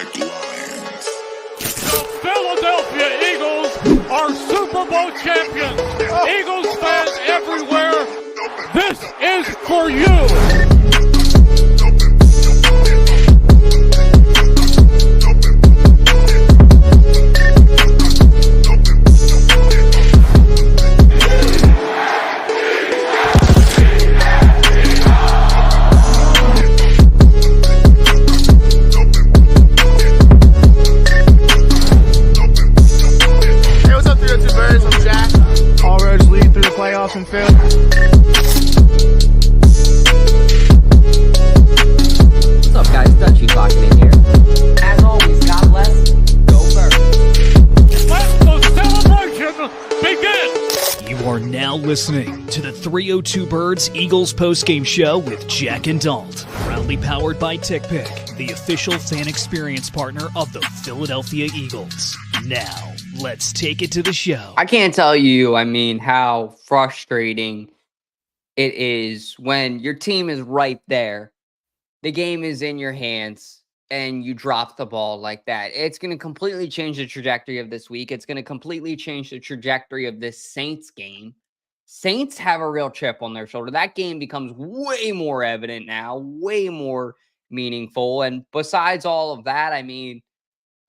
The Philadelphia Eagles are Super Bowl champions. Eagles fans everywhere, this is for you. And Phil. What's up, guys? Dutchy talking in here. As always, God bless. Go first. Let the celebration begin. You are now listening to the 302 Birds Eagles postgame show with Jack and Dalt. Proudly powered by TickPick, the official fan experience partner of the Philadelphia Eagles. Now, let's take it to the show. I can't tell you, how frustrating it is when your team is right there. The game is in your hands and you drop the ball like that. It's going to completely change the trajectory of this week. It's going to completely change the trajectory of this Saints game. Saints have a real chip on their shoulder. That game becomes way more evident now, way more meaningful. And besides all of that,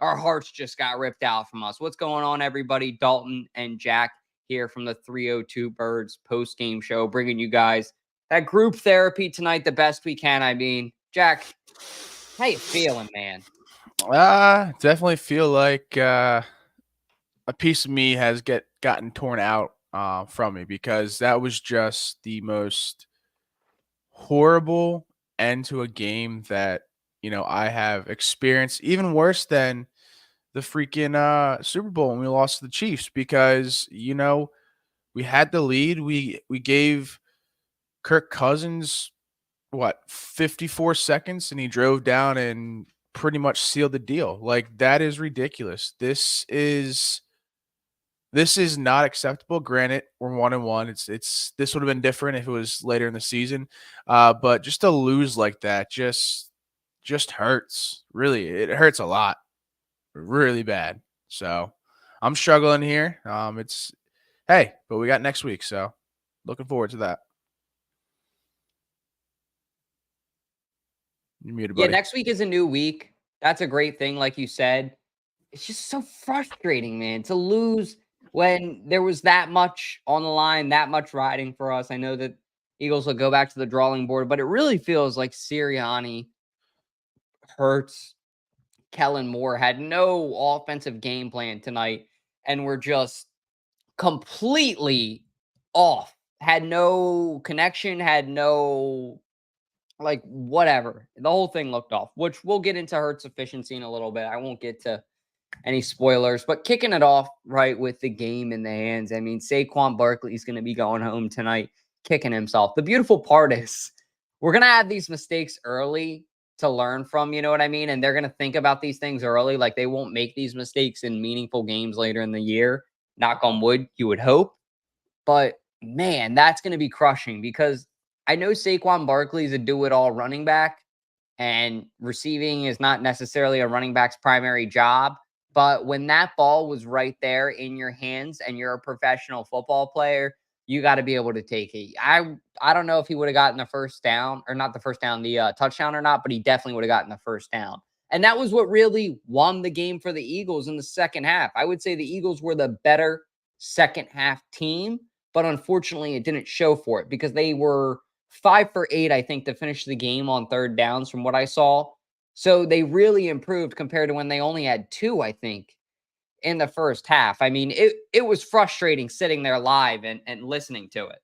our hearts just got ripped out from us. What's going on, everybody? Dalton and Jack here from the 302 Birds post-game show, bringing you guys that group therapy tonight the best we can. Jack, how you feeling, man? Definitely feel like a piece of me has gotten torn out from me, because that was just the most horrible end to a game that I have experienced, even worse than the freaking Super Bowl when we lost to the Chiefs, because, we had the lead. We gave Kirk Cousins, 54 seconds, and he drove down and pretty much sealed the deal. Like, that is ridiculous. This is not acceptable. Granted, we're 1-1. This would have been different if it was later in the season. But just to lose like that just hurts. Really, it hurts a lot. Really bad. So I'm struggling here. But we got next week, so looking forward to that. You're muted, buddy. Yeah, next week is a new week. That's a great thing, like you said. It's just so frustrating, man, to lose when there was that much on the line, that much riding for us. I know that Eagles will go back to the drawing board, but it really feels like Sirianni, Hurts, Kellen Moore had no offensive game plan tonight and were just completely off. Had no connection, had no, whatever. The whole thing looked off, which we'll get into Hurts' efficiency in a little bit. I won't get to any spoilers, but kicking it off right with the game in the hands. Saquon Barkley is going to be going home tonight, kicking himself. The beautiful part is we're going to have these mistakes early to learn from, you know what I mean? And they're going to think about these things early. Like, they won't make these mistakes in meaningful games later in the year. Knock on wood, you would hope. But, man, that's going to be crushing, because I know Saquon Barkley is a do-it-all running back, and receiving is not necessarily a running back's primary job. But when that ball was right there in your hands and you're a professional football player, you got to be able to take it. I don't know if he would have gotten the first down, or not the first down, the touchdown or not, but he definitely would have gotten the first down. And that was what really won the game for the Eagles in the second half. I would say the Eagles were the better second half team, but unfortunately it didn't show for it, because they were 5 for 8, I think, to finish the game on third downs from what I saw. So they really improved compared to when they only had 2, I think, in the first half. It was frustrating sitting there live and listening to it.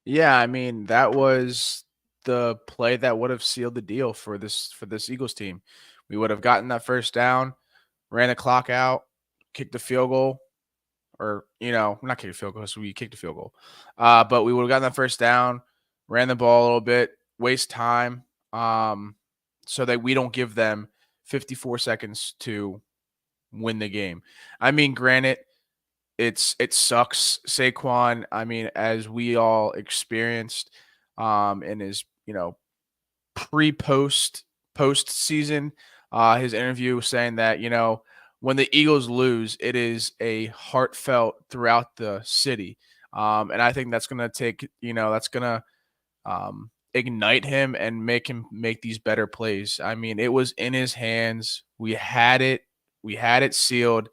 Yeah, that was the play that would have sealed the deal for this Eagles team. We would have gotten that first down, ran the clock out, kicked the field goal, or, not kicked a field goal, so we kicked a field goal. But we would have gotten that first down, ran the ball a little bit, waste time, so that we don't give them 54 seconds to win the game. Granted, it sucks. Saquon, as we all experienced in his, post season, his interview saying that, when the Eagles lose, it is a heartfelt throughout the city. And I think that's going to that's going to ignite him and make him make these better plays. I mean, it was in his hands. We had it sealed.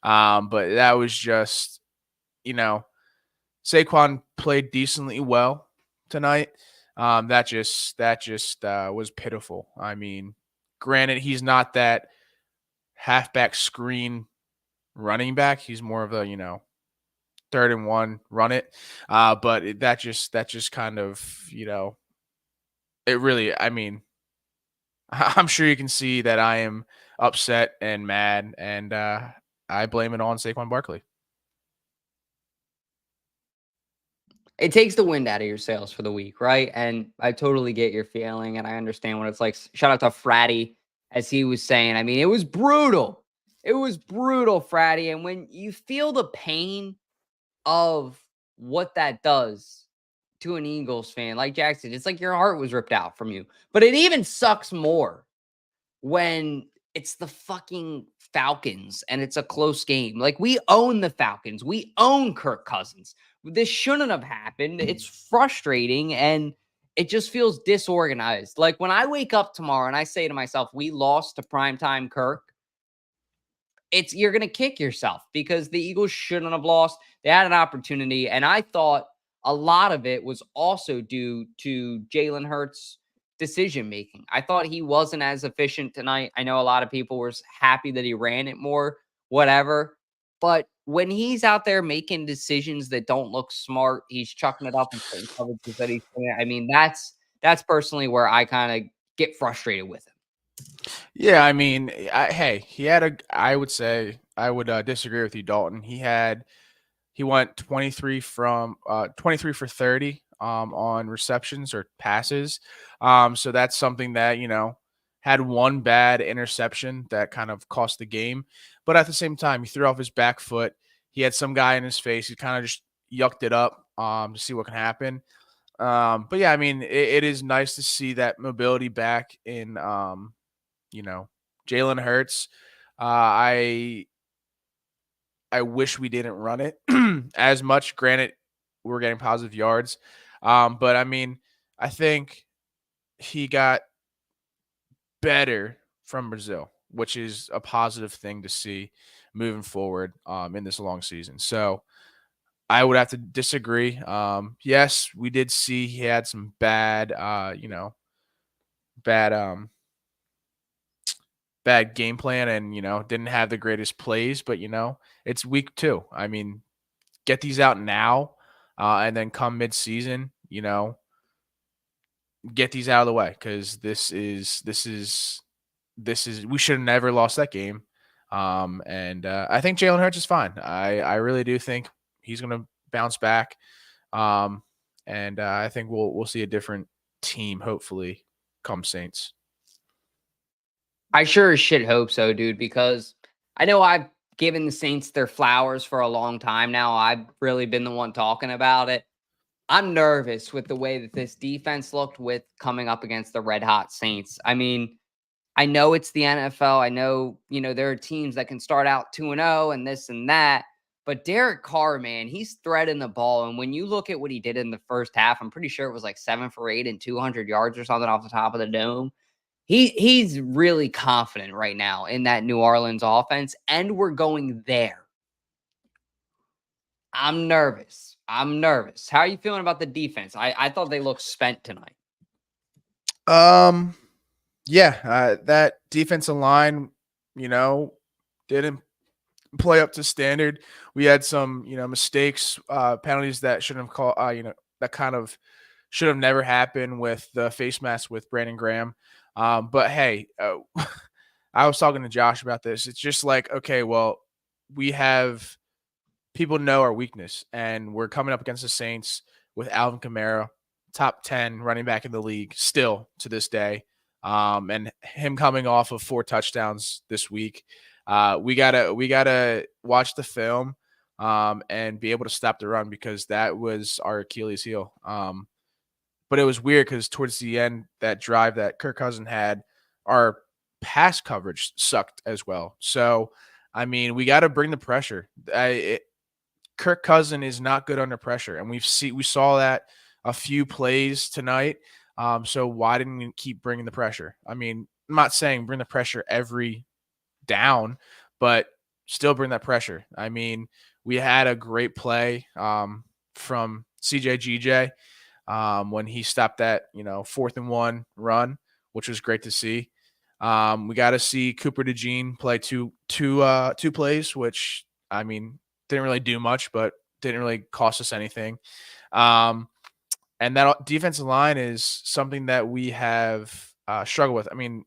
But that was just, Saquon played decently well tonight. That just was pitiful. I mean, granted, he's not that halfback screen running back. He's more of a, 3rd and 1, run it. That just kind of, it really, I mean, I'm sure you can see that I am upset and mad, and I blame it on Saquon Barkley. It takes the wind out of your sails for the week, right? And I totally get your feeling, and I understand what it's like. Shout out to Fratty, as he was saying. I mean, it was brutal. It was brutal, Fratty. And when you feel the pain of what that does to an Eagles fan, like Jackson, it's like your heart was ripped out from you. But it even sucks more when it's the fucking Falcons and it's a close game. Like, we own the Falcons. We own Kirk Cousins. This shouldn't have happened. It's frustrating and it just feels disorganized. Like, when I wake up tomorrow and I say to myself, we lost to primetime Kirk, you're going to kick yourself because the Eagles shouldn't have lost. They had an opportunity. And I thought a lot of it was also due to Jalen Hurts' decision-making. I thought he wasn't as efficient tonight. I know a lot of people were happy that he ran it more, whatever. But when he's out there making decisions that don't look smart, he's chucking it up in certain coverages that he's doing. I mean, that's personally where I kind of get frustrated with him. Yeah, I mean, he had I would say I would disagree with you, Dalton. He went 23 for 30 on receptions or passes. So that's something that, had one bad interception that kind of cost the game. But at the same time, he threw off his back foot. He had some guy in his face. He kind of just yucked it up to see what can happen. But yeah, I mean, it is nice to see that mobility back in, Jalen Hurts. I wish we didn't run it as much. Granted, we're getting positive yards. But I mean, I think he got better from Brazil, which is a positive thing to see moving forward in this long season. So I would have to disagree. Yes, we did see he had some bad, bad bad game plan and, didn't have the greatest plays, but, it's week 2. I mean, get these out now and then come mid-season, get these out of the way because this is we should have never lost that game. And I think Jalen Hurts is fine. I really do think he's going to bounce back. And I think we'll see a different team, hopefully, come Saints. I sure as shit hope so, dude, because I know I've given the Saints their flowers for a long time now. I've really been the one talking about it. I'm nervous with the way that this defense looked with coming up against the red hot Saints. I mean, I know it's the NFL. I know, there are teams that can start out 2-0 and this and that. But Derek Carr, man, he's threading the ball. And when you look at what he did in the first half, I'm pretty sure it was like 7 for 8 and 200 yards or something off the top of the dome. He's really confident right now in that New Orleans offense, and we're going there. I'm nervous. How are you feeling about the defense? I thought they looked spent tonight. Yeah, that defensive line, didn't play up to standard. We had some, mistakes, penalties that shouldn't have called, that kind of should have never happened with the face mask with Brandon Graham. But hey, I was talking to Josh about this. It's just like, okay, well, people know our weakness, and we're coming up against the Saints with Alvin Kamara, top 10 running back in the league still to this day. And him coming off of 4 touchdowns this week. We gotta watch the film and be able to stop the run because that was our Achilles heel. But it was weird because towards the end, that drive that Kirk Cousins had, our pass coverage sucked as well. So, I mean, we got to bring the pressure. Kirk Cousin is not good under pressure, and we saw that a few plays tonight. So why didn't we keep bringing the pressure? I mean, I'm not saying bring the pressure every down, but still bring that pressure. I mean, we had a great play from CJGJ when he stopped that 4th and 1 run, which was great to see. We got to see Cooper DeJean play two plays, which I mean didn't really do much, but didn't really cost us anything. And that defensive line is something that we have struggled with. I mean,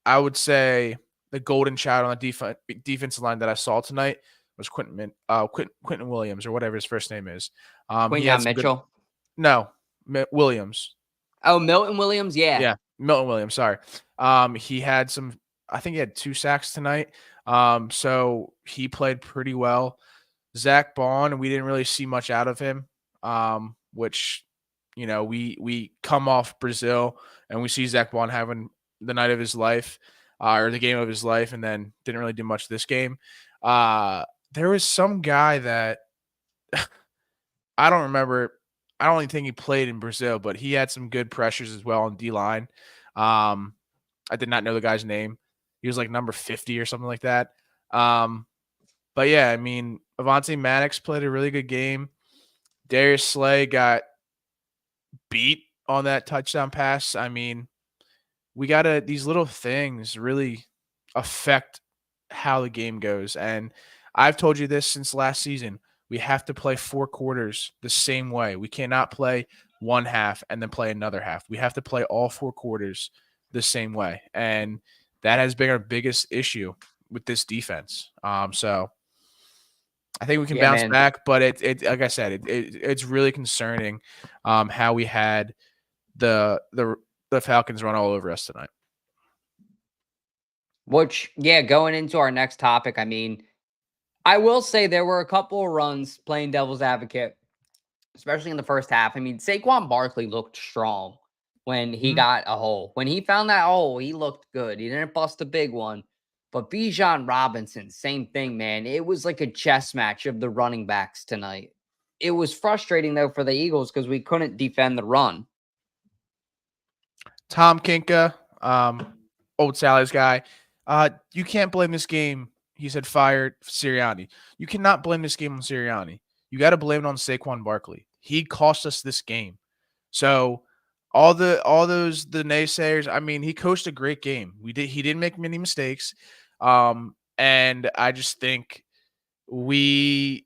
I would say the golden child on the defensive line that I saw tonight was Quentin Williams, or whatever his first name is. Quinyon Mitchell. Williams. Oh, Milton Williams. Yeah, Milton Williams. Sorry. He had I think he had 2 sacks tonight. So he played pretty well. Zach Bond, we didn't really see much out of him, which, we come off Brazil and we see Zach Bond having the night of his life or the game of his life, and then didn't really do much this game. There was some guy that I don't remember. I don't even think he played in Brazil, but he had some good pressures as well on D-line. I did not know the guy's name. He was like number 50 or something like that. But yeah, I mean, Avonte Maddox played a really good game. Darius Slay got beat on that touchdown pass. I mean, these little things really affect how the game goes. And I've told you this since last season. We have to play 4 quarters the same way. We cannot play one half and then play another half. We have to play all 4 quarters the same way. And that has been our biggest issue with this defense. So I think we can bounce back, but it like I said, it's really concerning how we had the Falcons run all over us tonight. Which, going into our next topic, I mean, I will say there were a couple of runs playing devil's advocate, especially in the first half. I mean, Saquon Barkley looked strong when he got a hole. When he found that hole, he looked good. He didn't bust a big one. But Bijan Robinson, same thing, man. It was like a chess match of the running backs tonight. It was frustrating, though, for the Eagles because we couldn't defend the run. Tom Kinka, old Sally's guy. You can't blame this game. He said fired Sirianni. You cannot blame this game on Sirianni. You got to blame it on Saquon Barkley. He cost us this game. So all the naysayers, I mean, he coached a great game. He didn't make many mistakes. And I just think we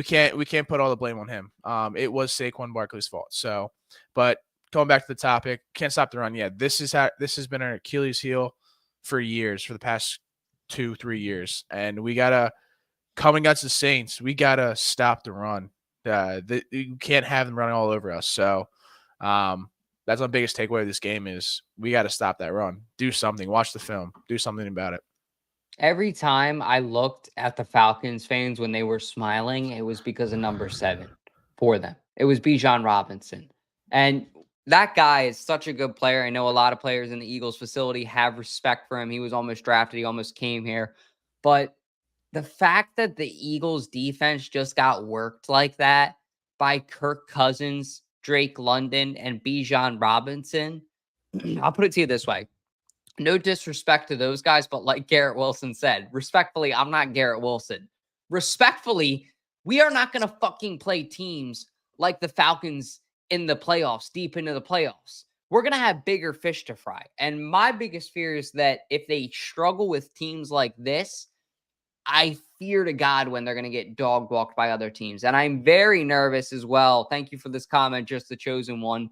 can't put all the blame on him. It was Saquon Barkley's fault. So, but going back to the topic, can't stop the run. Yeah, this has been our Achilles heel for years, for the past 2-3 years, and we gotta come against the Saints. We gotta stop the run. You can't have them running all over us. So that's my biggest takeaway of this game is we got to stop that run. Do something. Watch the film. Do something about it. Every time I looked at the Falcons fans when they were smiling, it was because of number 7 for them. It was Bijan Robinson. And that guy is such a good player. I know a lot of players in the Eagles facility have respect for him. He was almost drafted. He almost came here. But the fact that the Eagles defense just got worked like that by Kirk Cousins, Drake London, and Bijan Robinson, I'll put it to you this way. No disrespect to those guys, but like Garrett Wilson said, respectfully, I'm not Garrett Wilson. Respectfully, we are not going to fucking play teams like the Falcons in the playoffs, deep into the playoffs. We're going to have bigger fish to fry. And my biggest fear is that if they struggle with teams like this, I fear to God when they're going to get dog walked by other teams. And I'm very nervous as well. Thank you for this comment, just the chosen one,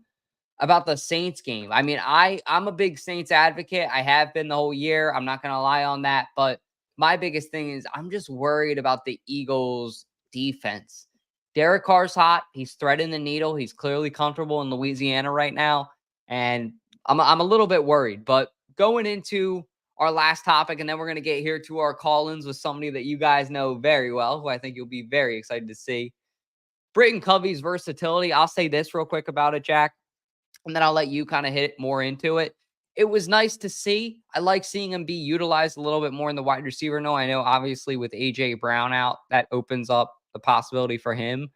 about the Saints game. I mean, I'm a big Saints advocate. I have been the whole year. I'm not going to lie on that. But my biggest thing is I'm just worried about the Eagles defense. Derek Carr's hot. He's threading the needle. He's clearly comfortable in Louisiana right now. And I'm a little bit worried. But going into our last topic, and then we're going to get here to our call-ins with somebody that you guys know very well, who I think you'll be very excited to see. Britton Covey's versatility. I'll say this real quick about it, Jack, and then I'll let you kind of hit more into it. it was nice to see. I like seeing him be utilized a little bit more in the wide receiver. No, I know obviously with AJ Brown out, that opens up the possibility for him.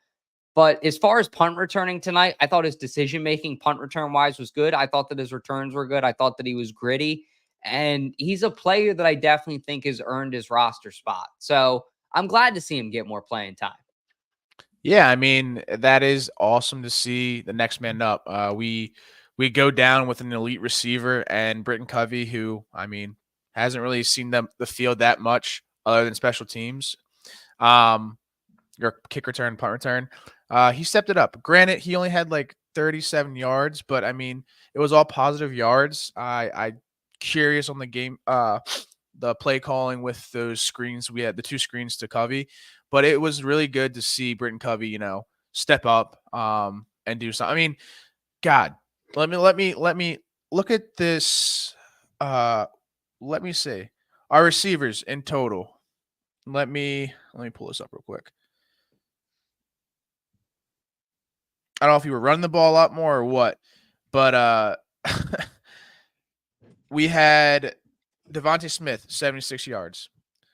But as far as punt returning tonight, I thought his decision-making punt return-wise was good. I thought that his returns were good. I thought that he was gritty. And he's a player that I definitely think has earned his roster spot. So I'm glad to see him get more playing time. Yeah, I mean, that is awesome to see the next man up. We go down with an elite receiver and Britton Covey, who, I mean, hasn't really seen the field that much other than special teams. Your kick return, punt return. He stepped it up. Granted, he only had like 37 yards, but I mean, it was all positive yards. I curious on the game, the play calling with those screens. We had the 2 screens to Covey, but it was really good to see Britton Covey, step up and do something. I mean, God, let me look at this. Let me see our receivers in total. Let me pull this up real quick. I don't know if you were running the ball a lot more or what, but we had Devontae Smith, 76 yards.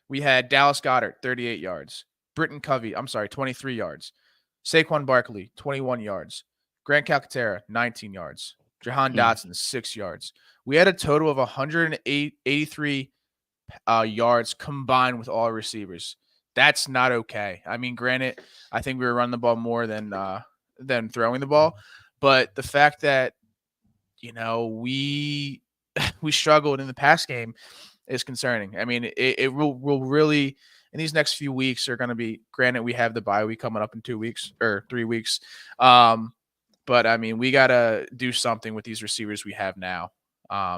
We had Dallas Goedert, 38 yards. Britton Covey, 23 yards. Saquon Barkley, 21 yards. Grant Calcaterra, 19 yards. Jahan Dotson, 6 yards. We had a total of 183 yards combined with all receivers. That's not okay. I mean, granted, I think we were running the ball more than throwing the ball, but the fact that we struggled in the pass game is concerning. I mean, it will really, in these next few weeks are going to be, granted, we have the bye week coming up in 2 weeks or 3 weeks. But I mean, we got to do something with these receivers we have now.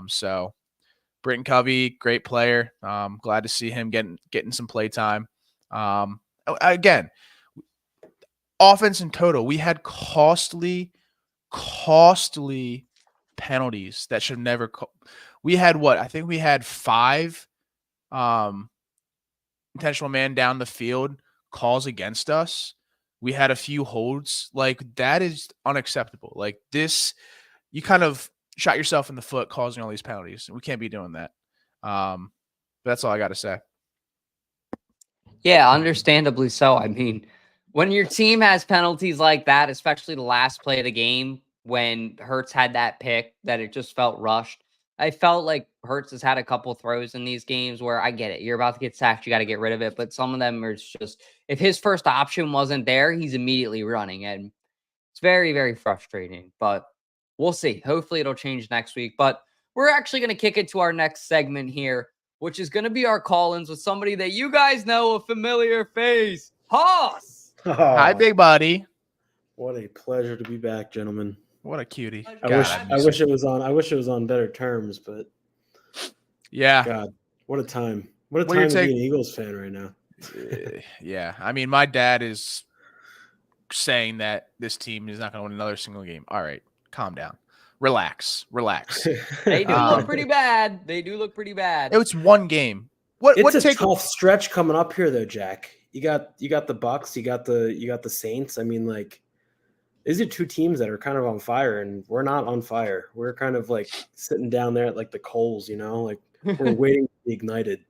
So Britton Covey, great player. Glad to see him getting some play time. Again, offense in total, we had costly penalties that should never. We had what? I think we had 5 intentional man down the field calls against us. We had a few holds. Like, that is unacceptable. Like, this, you kind of shot yourself in the foot causing all these penalties. We can't be doing that. But that's all I got to say. Yeah, understandably so. I mean, when your team has penalties like that, especially the last play of the game, when Hurts had that pick, that it just felt rushed. I felt like Hurts has had a couple throws in these games where I get it. You're about to get sacked. You got to get rid of it. But some of them are just, if his first option wasn't there, he's immediately running. And it's very, very frustrating. But we'll see. Hopefully it'll change next week. But we're actually going to kick it to our next segment here, which is going to be our call-ins with somebody that you guys know, a familiar face. Hoss! Oh, Hi, big buddy. what a pleasure to be back, gentlemen. What a cutie. I God, wish it was on better terms, but yeah. God, what a time. What a What do you time to take- be an Eagles fan right now. Yeah. I mean, my dad is saying that this team is not going to win another single game. All right, calm down. Relax. They do look pretty bad. They do look pretty bad. It was one game. What It's a take tough stretch coming up here though, Jack. You got the Bucks, you got the Saints. I mean, like, these are 2 teams that are kind of on fire, and we're not on fire. We're kind of like sitting down there at like the coals, like we're waiting to be ignited.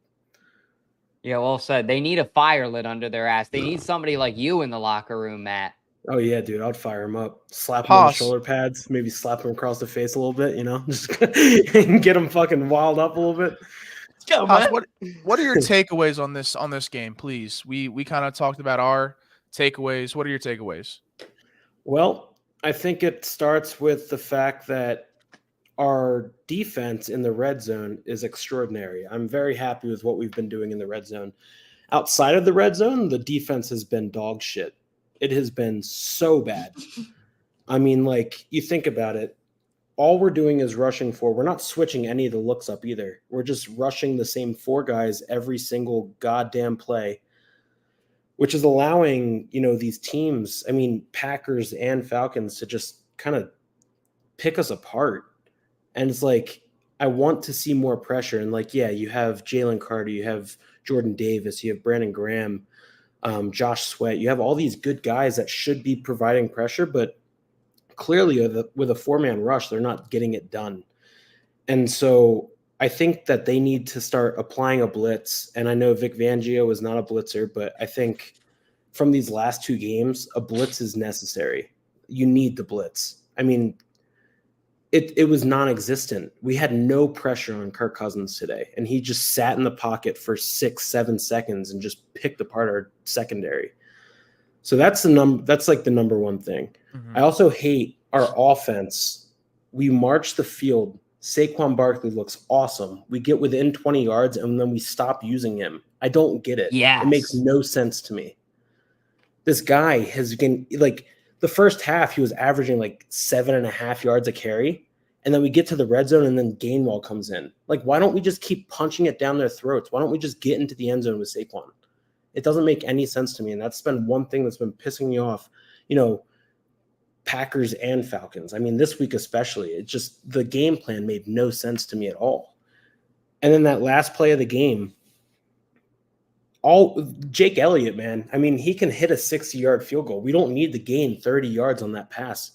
Yeah, well said. They need a fire lit under their ass. They need somebody like you in the locker room, Matt. Oh yeah, dude, I'd fire him up, slap him on the Hoss. shoulder pads, maybe slap him across the face a little bit, just and get him fucking wild up a little bit. Hoss, what are your takeaways on this game, please? We kind of talked about our takeaways. What are your takeaways? Well, I think it starts with the fact that our defense in the red zone is extraordinary. I'm very happy with what we've been doing in the red zone. Outside of the red zone, the defense has been dog shit. It has been so bad. I mean, like, you think about it, all we're doing is rushing for. We're not switching any of the looks up either. We're just rushing the same 4 guys every single goddamn play, which is allowing, these teams, I mean, Packers and Falcons, to just kind of pick us apart. And it's like, I want to see more pressure. And like, yeah, you have Jalen Carter, you have Jordan Davis, you have Brandon Graham, Josh Sweat. You have all these good guys that should be providing pressure, but clearly with a 4-man rush, they're not getting it done. And so I think that they need to start applying a blitz. And I know Vic Fangio is not a blitzer, but I think from these last 2 games, a blitz is necessary. You need the blitz. I mean, it was non-existent. We had no pressure on Kirk Cousins today, and he just sat in the pocket for 6-7 seconds and just picked apart our secondary. So that's like the number one thing. Mhm. I also hate our offense. We march the field. Saquon Barkley looks awesome. We get within 20 yards, and then we stop using him. I don't get it. Yes. It makes no sense to me. This guy has been like the first half, he was averaging like 7.5 yards a carry. And then we get to the red zone and then Gainwell comes in. Like, why don't we just keep punching it down their throats? Why don't we just get into the end zone with Saquon? It doesn't make any sense to me. And that's been one thing that's been pissing me off, Packers and Falcons. I mean, this week especially, it just, the game plan made no sense to me at all. And then that last play of the game, Jake Elliott, man. I mean, he can hit a 60-yard field goal. We don't need to gain 30 yards on that pass.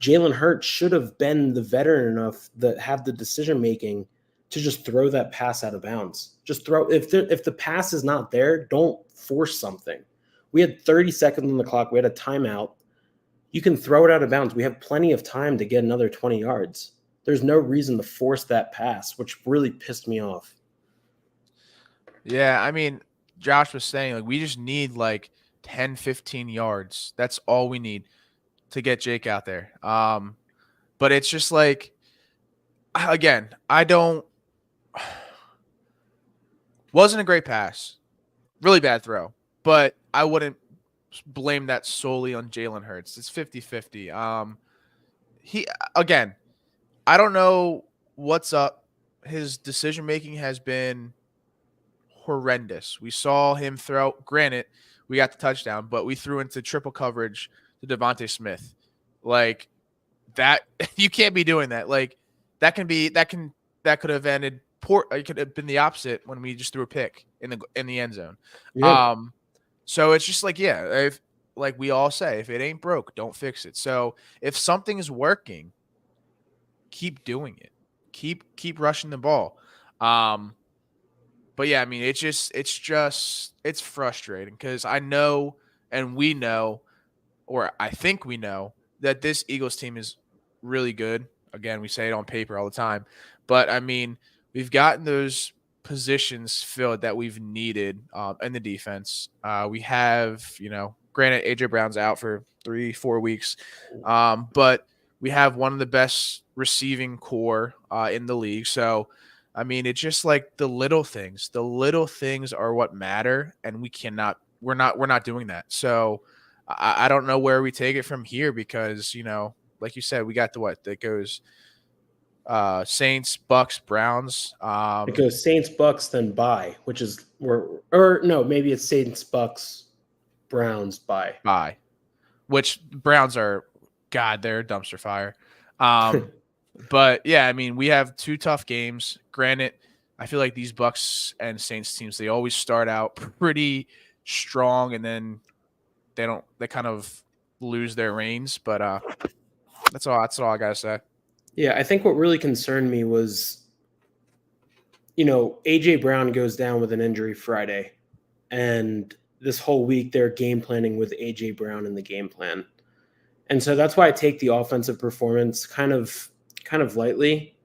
Jalen Hurts should have been the veteran enough that have the decision making to just throw that pass out of bounds. Just throw if the pass is not there, don't force something. We had 30 seconds on the clock. We had a timeout. You can throw it out of bounds. We have plenty of time to get another 20 yards. There's no reason to force that pass, which really pissed me off. Yeah, I mean, Josh was saying, like, we just need like 10, 15 yards. That's all we need to get Jake out there. But it's just like, again, wasn't a great pass. Really bad throw. But I wouldn't blame that solely on Jalen Hurts. It's 50-50. Again, I don't know what's up. His decision-making has been horrendous. We saw him throw. Granted, we got the touchdown, but we threw into triple coverage to Devontae Smith. Like that, you can't be doing that. Like that could have ended poor. It could have been the opposite when we just threw a pick in the end zone. Yeah. So it's just like, yeah, if, like we all say, if it ain't broke, don't fix it. So if something is working, keep doing it. Keep rushing the ball. But yeah, I mean, it's frustrating because I know, and we know, or I think we know, that this Eagles team is really good. Again, we say it on paper all the time, but I mean, we've gotten those positions filled that we've needed in the defense. We have, granted, AJ Brown's out for 3-4 weeks, but we have one of the best receiving core in the league. So, I mean, it's just like the little things. The little things are what matter, and we're not doing that. So I don't know where we take it from here because, like you said, we got that goes Saints, Bucks, Browns. It goes Saints, Bucks, then bye, which is maybe it's Saints, Bucks, Browns, bye. Which Browns are, God, they're a dumpster fire. But yeah, I mean, we have 2 tough games. Granted, I feel like these Bucks and Saints teams, they always start out pretty strong and then they kind of lose their reins. But that's all I gotta say. Yeah, I think what really concerned me was, AJ Brown goes down with an injury Friday, and this whole week they're game planning with AJ Brown in the game plan. And so that's why I take the offensive performance kind of lightly,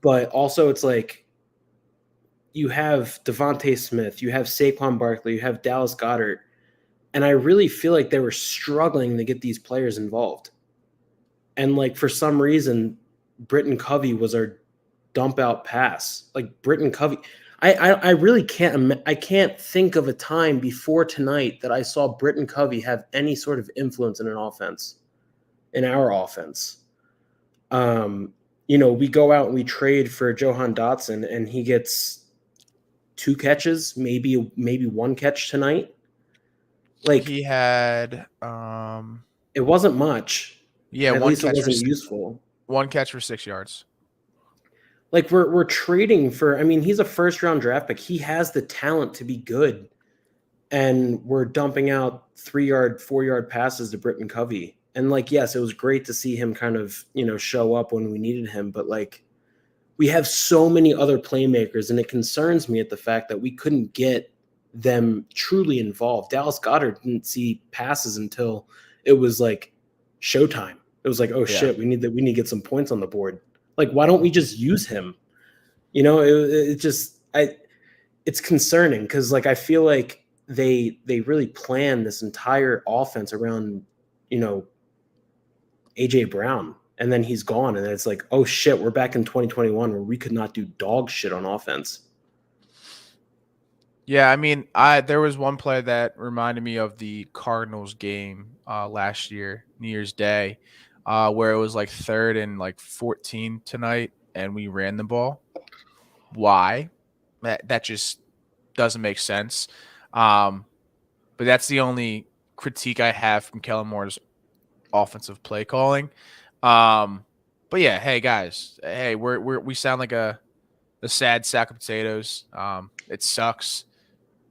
but also it's like you have Devontae Smith, you have Saquon Barkley, you have Dallas Goedert, and I really feel like they were struggling to get these players involved. And like for some reason, Britton Covey was our dump out pass. Like Britton Covey, I really can't think of a time before tonight that I saw Britton Covey have any sort of influence in our offense. We go out and we trade for Johan Dotson, and he gets 2 catches, maybe 1 catch tonight. Like he had, it wasn't much. Yeah, at one least catch it wasn't useful. 1 catch for 6 yards. Like we're trading for. I mean, he's a first-round draft pick. He has the talent to be good, and we're dumping out 3-yard, 4-yard passes to Britton Covey. And like, yes, it was great to see him kind of, show up when we needed him. But like, we have so many other playmakers, and it concerns me at the fact that we couldn't get them truly involved. Dallas Goedert didn't see passes until it was like showtime. It was like, oh shit, we need to get some points on the board. Like, why don't we just use him? You know, it's concerning because like I feel like they really planned this entire offense around, you know, AJ Brown, and then he's gone, and it's like, oh shit, we're back in 2021 where we could not do dog shit on offense. Yeah, I mean, there was one play that reminded me of the Cardinals game last year, New Year's Day, where it was like 3rd and like 14 tonight, and we ran the ball. Why? That just doesn't make sense. But that's the only critique I have from Kellen Moore's offensive play calling. But yeah, hey guys, hey, we sound like a sad sack of potatoes. It sucks.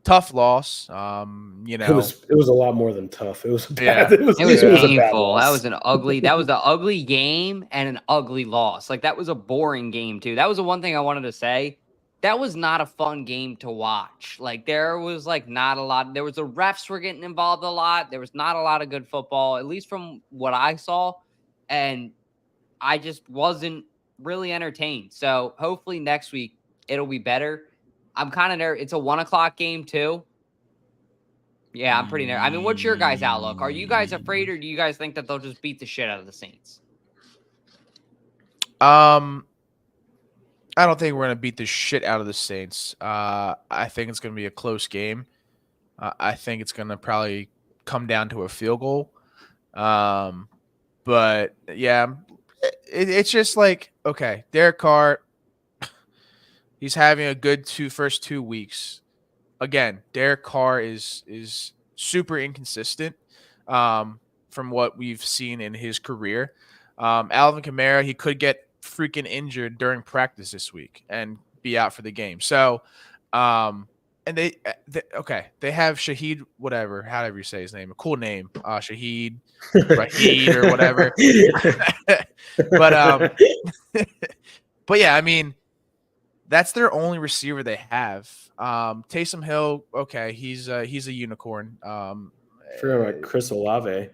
Tough loss. You know, it was a lot more than tough. It was bad. It was a bad painful. loss. That was an ugly game and an ugly loss. Like that was a boring game too. That was the one thing I wanted to say. That was not a fun game to watch. Like there was like not a lot. There was the refs were getting involved a lot. There was not a lot of good football, at least from what I saw. And I just wasn't really entertained. So hopefully next week it'll be better. I'm kind of nervous. It's a 1:00 game too. Yeah, I'm pretty nervous. I mean, what's your guys' outlook? Are you guys afraid, or do you guys think that they'll just beat the shit out of the Saints? I don't think we're gonna beat the shit out of the Saints. I think it's gonna be a close game. I think it's gonna probably come down to a field goal. But yeah, it's just like, okay, Derek Carr. He's having a good first 2 weeks. Again, Derek Carr is super inconsistent from what we've seen in his career. Alvin Kamara, he could get freaking injured during practice this week and be out for the game. So, and they have Shaheed, whatever, however you say his name, a cool name, Shaheed, Rahid or whatever. But yeah, I mean, that's their only receiver they have. Taysom Hill, okay, he's a unicorn. Forgot about Chris Olave.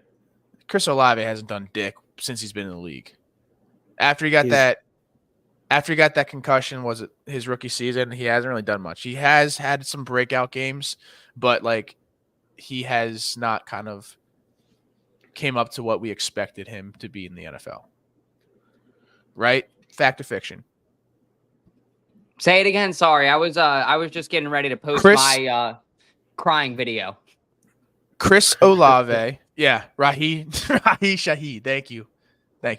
Chris Olave hasn't done dick since he's been in the league. After he got that concussion, was it his rookie season? He hasn't really done much. He has had some breakout games, but like he has not kind of came up to what we expected him to be in the NFL. Right? Fact or fiction? Say it again. Sorry, I was just getting ready to post my crying video. Chris Olave, yeah, Rahi Shaheed. Thank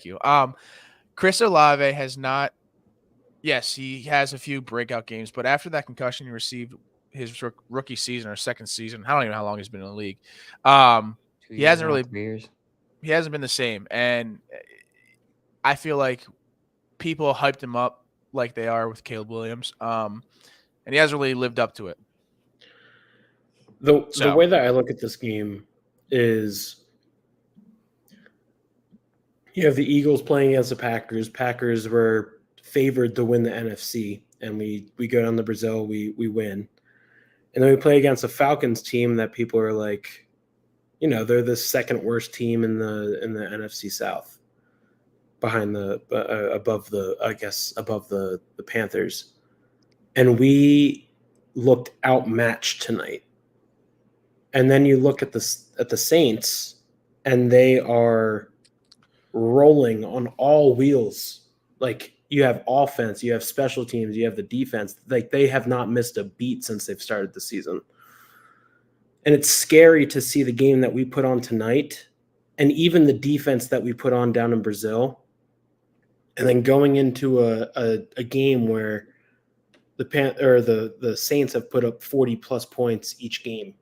you. Chris Olave has not. Yes, he has a few breakout games, but after that concussion he received his rookie season or second season, I don't even know how long he's been in the league. He hasn't really. 3 years. He hasn't been the same, and I feel like people hyped him up like they are with Caleb Williams, and he hasn't really lived up to it. The way that I look at this game is you have the Eagles playing against the Packers. Packers were favored to win the NFC, and we go down to Brazil, we win. And then we play against a Falcons team that people are like, you know, they're the second worst team in the NFC South, behind above the Panthers. And we looked outmatched tonight. And then you look at the Saints, and they are rolling on all wheels. Like, you have offense, you have special teams, you have the defense. Like, they have not missed a beat since they've started the season. And it's scary to see the game that we put on tonight, and even the defense that we put on down in Brazil, and then going into a game where the Saints have put up 40+ points each game.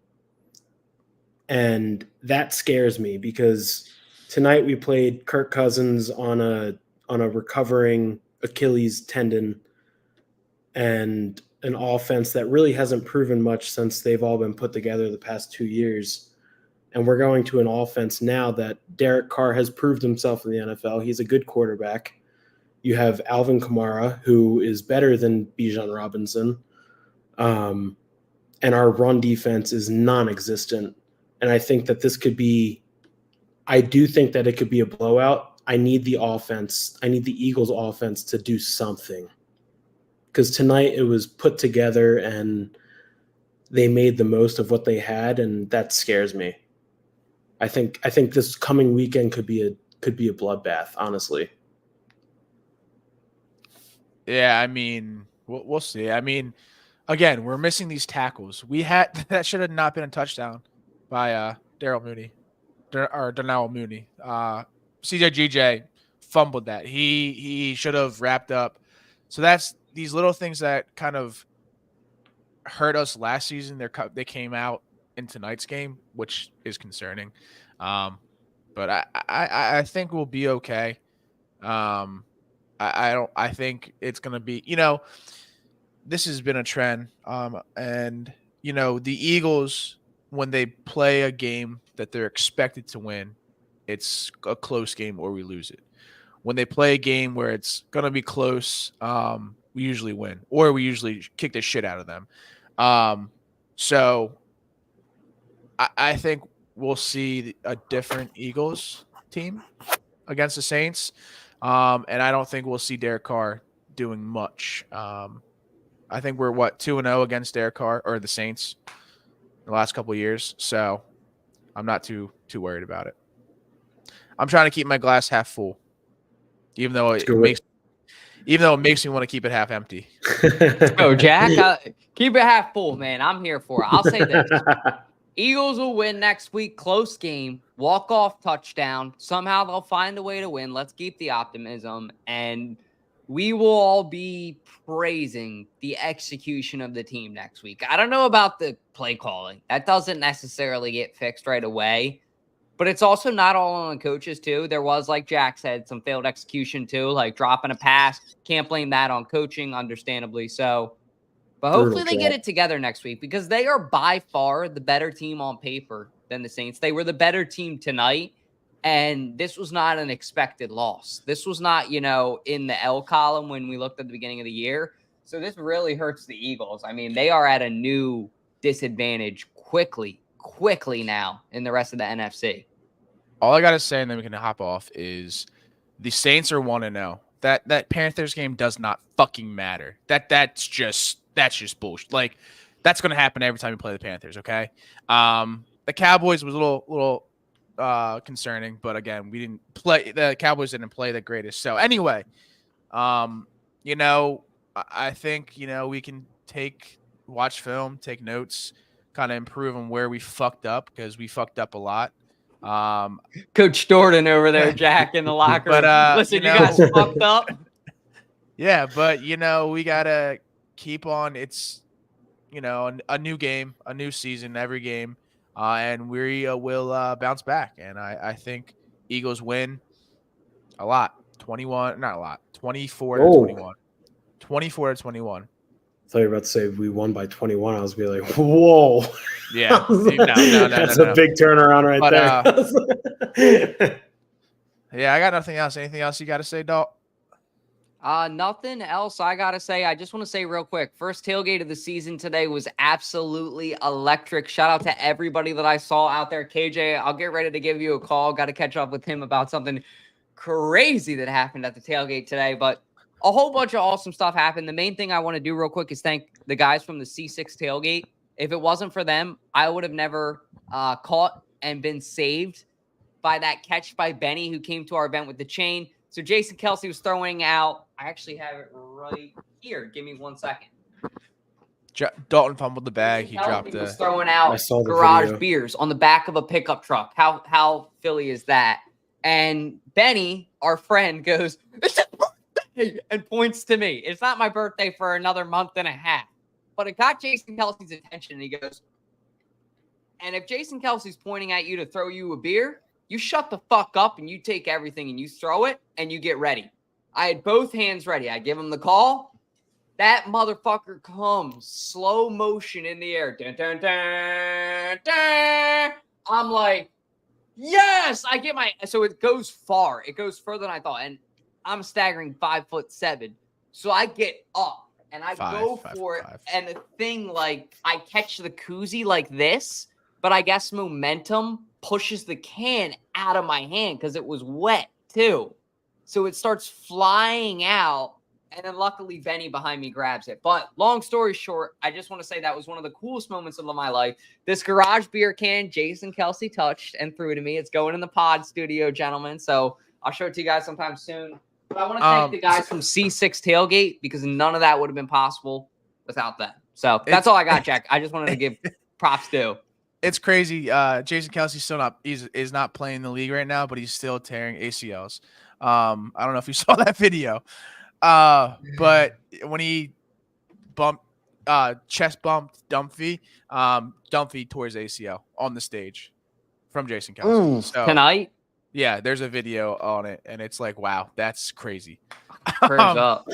And that scares me because tonight we played Kirk Cousins on a recovering Achilles tendon and an offense that really hasn't proven much since they've all been put together the past 2 years. And we're going to an offense now that Derek Carr has proved himself in the NFL. He's a good quarterback. You have Alvin Kamara, who is better than Bijan Robinson. And our run defense is non-existent. And I think that I do think that it could be a blowout. I need the offense. I need the Eagles offense to do something. Because tonight it was put together and they made the most of what they had, and that scares me. I think this coming weekend could be a bloodbath, honestly. Yeah, I mean, we'll see. I mean, again, we're missing these tackles. That should have not been a touchdown by Darnell Mooney. CJGJ fumbled that. He should have wrapped up. So that's these little things that kind of hurt us last season. They came out in tonight's game, which is concerning. But I think we'll be okay. I think it's gonna be, this has been a trend. And the Eagles, when they play a game that they're expected to win, it's a close game or we lose it. When they play a game where it's gonna be close, we usually win, or we usually kick the shit out of them. So I think we'll see a different Eagles team against the Saints. And I don't think we'll see Derek Carr doing much. I think we're 2-0 against Derek Carr or the Saints in the last couple of years. So I'm not too worried about it. I'm trying to keep my glass half full, even though it makes me want to keep it half empty. Oh, Jack, keep it half full, man. I'm here for it. I'll say this. Eagles will win next week. Close game. Walk-off touchdown. Somehow they'll find a way to win. Let's keep the optimism. And we will all be praising the execution of the team next week. I don't know about the play calling. That doesn't necessarily get fixed right away. But it's also not all on the coaches, too. There was, like Jack said, some failed execution, too, like dropping a pass. Can't blame that on coaching, understandably so. But hopefully they get it together next week, because they are by far the better team on paper than the Saints. They were the better team tonight, and this was not an expected loss. This was not, in the L column when we looked at the beginning of the year. So this really hurts the Eagles. I mean, they are at a new disadvantage quickly now in the rest of the NFC. All I got to say, and then we can hop off, is the Saints are 1-0. That Panthers game does not fucking matter. That's just bullshit. Like, that's going to happen every time you play the Panthers, okay? The Cowboys was a little concerning, but again, the Cowboys didn't play the greatest. So anyway, I think, we can watch film, take notes, kind of improve on where we fucked up, because we fucked up a lot. Coach Jordan over there, Jack, in the locker room. Listen, you guys fucked up. Yeah, but we gotta keep on. It's a new game, a new season, every game, and we will bounce back. And I think Eagles win a lot. 24 to 21. 24 to 21. I thought you were about to say we won by 21. I was be like, whoa. Yeah. That's a big turnaround there. Yeah, I got nothing else. Anything else you got to say, Dalt? Nothing else I got to say. I just want to say real quick, first tailgate of the season today was absolutely electric. Shout out to everybody that I saw out there. KJ, I'll get ready to give you a call. Got to catch up with him about something crazy that happened at the tailgate today, but a whole bunch of awesome stuff happened. The main thing I want to do real quick is thank the guys from the C6 tailgate. If it wasn't for them, I would have never caught and been saved by that catch by Benny, who came to our event with the chain. So Jason Kelsey was throwing out. I actually have it right here. Give me 1 second. Dalton fumbled the bag. He dropped was throwing out garage video. Beers on the back of a pickup truck. How Philly is that? And Benny, our friend, goes, "It's a birthday," and points to me. It's not my birthday for another month and a half. But it got Jason Kelsey's attention, and he goes, "And if Jason Kelsey's pointing at you to throw you a beer, you shut the fuck up and you take everything and you throw it and you get ready." I had both hands ready. I give him the call. That motherfucker comes slow motion in the air. Dun, dun, dun, dun. I'm like, yes, I get my, so it goes far. It goes further than I thought. And I'm staggering 5'7". So I get up and I go for it. And the thing, like, I catch the koozie like this, but I guess momentum pushes the can out of my hand because it was wet too. So it starts flying out. And then luckily Benny behind me grabs it. But long story short, I just want to say that was one of the coolest moments of my life. This garage beer can, Jason Kelsey touched and threw to me. It's going in the pod studio, gentlemen. So I'll show it to you guys sometime soon. But I want to thank the guys from C6 Tailgate because none of that would have been possible without them. So that's all I got, Jack. I just wanted to give props to. It's crazy. Jason Kelsey's still not is not playing in the league right now, but he's still tearing ACLs. I don't know if you saw that video. But when he chest bumped Dumphy, Dumphy tore his ACL on the stage from Jason Kelsey. So, tonight? Yeah, there's a video on it, and it's like, wow, that's crazy. Up.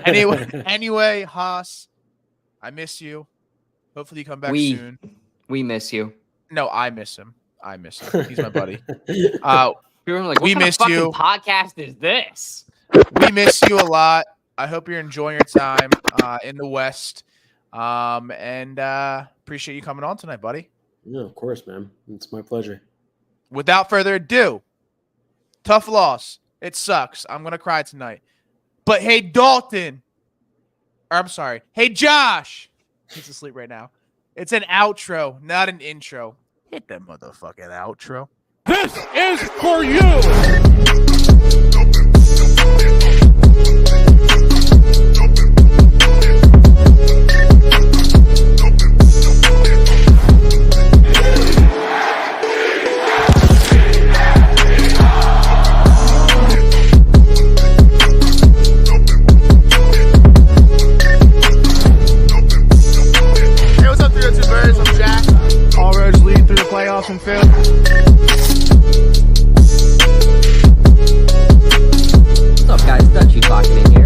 Anyway, Haas, I miss you. Hopefully you come back soon. We miss you. No, I miss him. He's my buddy. People are like, what kind of fucking podcast is this? We miss you a lot. I hope you're enjoying your time in the West. And appreciate you coming on tonight, buddy. Yeah, of course, man. It's my pleasure. Without further ado, tough loss. It sucks. I'm going to cry tonight. But hey, Dalton. I'm sorry. Hey, Josh. He's asleep right now. It's an outro, not an intro. Hit that motherfucking outro. This is for you. And Phil. What's up, guys? Dutchy talking in here.